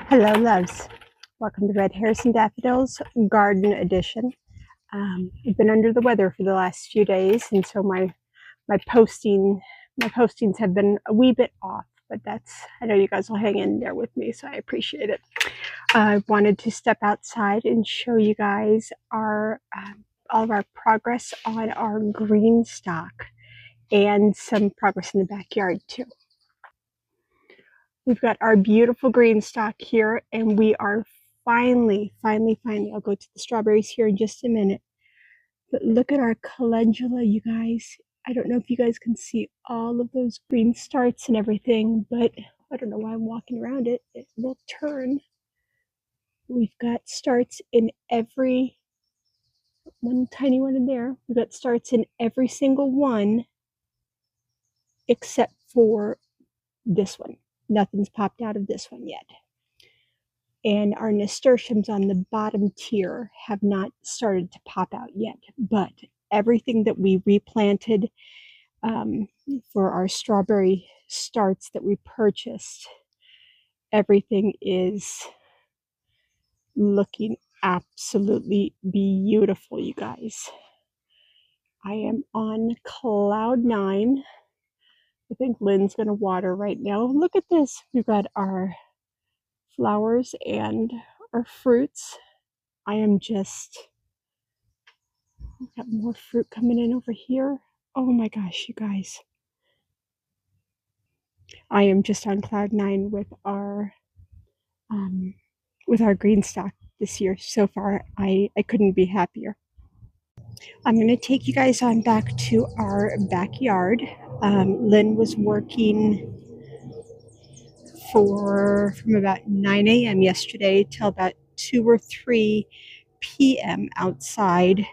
Hello, loves. Welcome to Red Hairs and Daffodils Garden Edition. I've been under the weather for the last few days, and so my postings have been a wee bit off. But I know you guys will hang in there with me, so I appreciate it. I wanted to step outside and show you guys all of our progress on our green stock and some progress in the backyard too. We've got our beautiful green stock here, and we are finally, I'll go to the strawberries here in just a minute. But look at our calendula, you guys. I don't know if you guys can see all of those green starts and everything, but I don't know why I'm walking around it. It will turn. We've got starts in every, one tiny one in there. We've got starts in every single one except for this one. Nothing's popped out of this one yet. And our nasturtiums on the bottom tier have not started to pop out yet, but everything that we replanted for our strawberry starts that we purchased, everything is looking absolutely beautiful, you guys. I am on cloud 9. I think Lynn's going to water right now. Look at this. We've got our flowers and our fruits. We've got more fruit coming in over here. Oh my gosh, you guys. I am just on cloud 9 with our green stock this year. So far, I couldn't be happier. I'm going to take you guys on back to our backyard. Lynn was working from about 9 a.m. yesterday till about 2 or 3 p.m. outside,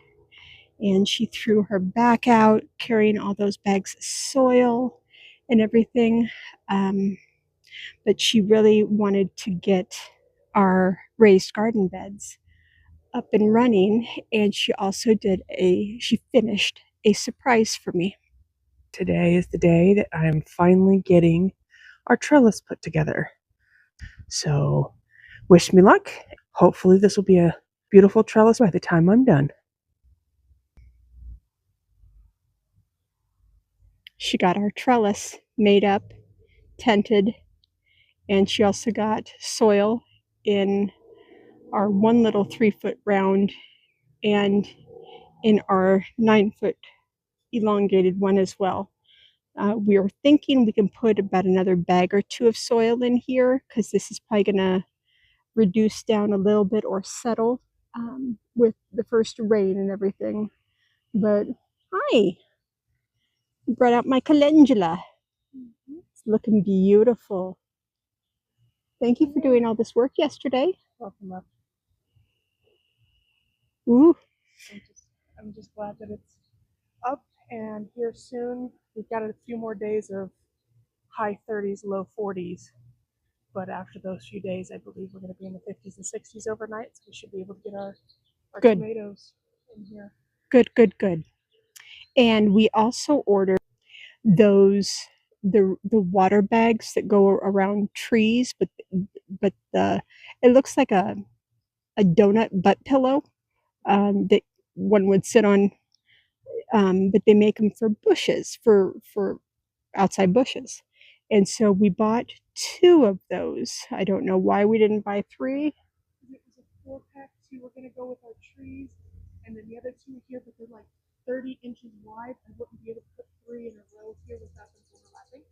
and she threw her back out carrying all those bags of soil and everything, but she really wanted to get our raised garden beds up and running, and she finished a surprise for me. Today is the day that I am finally getting our trellis put together. So wish me luck. Hopefully this will be a beautiful trellis by the time I'm done. She got our trellis made up, tented, and she also got soil in our one little 3-foot round and in our 9-foot elongated one as well. We are thinking we can put about another bag or 2 of soil in here because this is probably going to reduce down a little bit or settle with the first rain and everything. But hi, brought out my calendula. It's looking beautiful. Thank you for doing all this work yesterday. Welcome up. Ooh. I'm just glad that it's up and here soon. We've got a few more days of high 30s, low 40s. But after those few days, I believe we're going to be in the 50s and 60s overnight. So we should be able to get our tomatoes in here. Good. And we also ordered the water bags that go around trees, but it looks like a donut butt pillow that one would sit on, but they make them for bushes, for outside bushes. And so we bought 2 of those. I don't know why we didn't buy 3. It was a 4-pack. 2 were going to go with our trees, and then the other 2 here, but they're like 30 inches wide. I wouldn't be able to put 3 in a row here without them overlapping.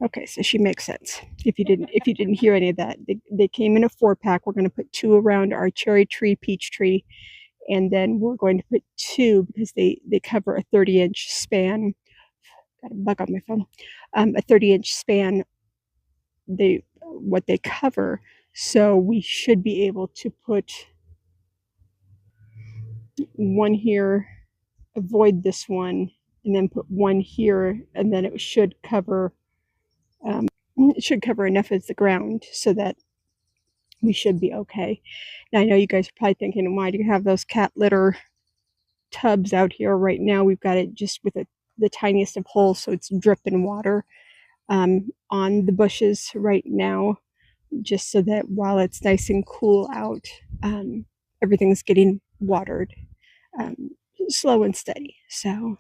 Okay, so she makes sense. If you didn't hear any of that, they came in a 4-pack. We're going to put 2 around our cherry tree, peach tree, and then we're going to put 2 because they cover a 30-inch span. Got a bug on my phone. A 30-inch span. What they cover, so we should be able to put 1 here, avoid this one, and then put 1 here, and then it should cover. It should cover enough of the ground so that we should be okay. Now I know you guys are probably thinking, why do you have those cat litter tubs out here right now? We've got it just with the tiniest of holes, so it's dripping water on the bushes right now. just so that while it's nice and cool out, everything's getting watered um, slow and steady. So I'm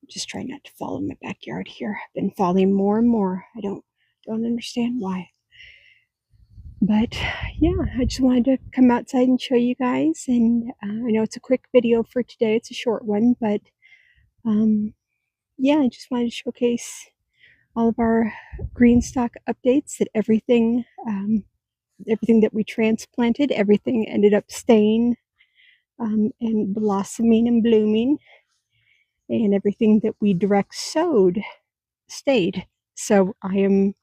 just trying not to fall in my backyard here. I've been falling more and more. I don't understand why. But yeah, I just wanted to come outside and show you guys. And I know it's a quick video for today. It's a short one, but yeah, I just wanted to showcase all of our green stock updates. That everything that we transplanted, everything ended up staying and blossoming and blooming, and everything that we direct sowed stayed. So I'm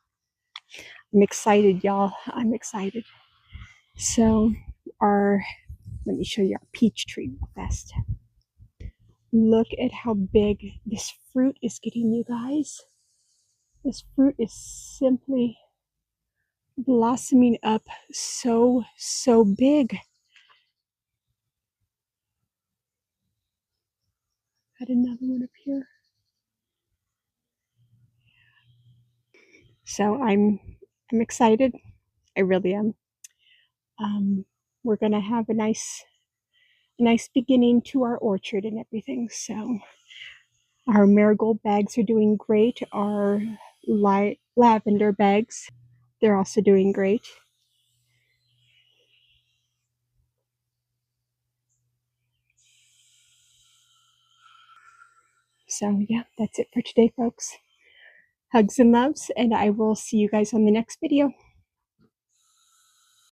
excited, y'all. I'm excited. So let me show you our peach tree real fast. Look at how big this fruit is getting, you guys. This fruit is simply blossoming up so big. Got another one up here. So I'm excited. I really am. We're gonna have a nice beginning to our orchard and everything. So our marigold bags are doing great. Our light lavender bags, they're also doing great. So yeah, that's it for today, folks. Hugs and loves, and I will see you guys on the next video.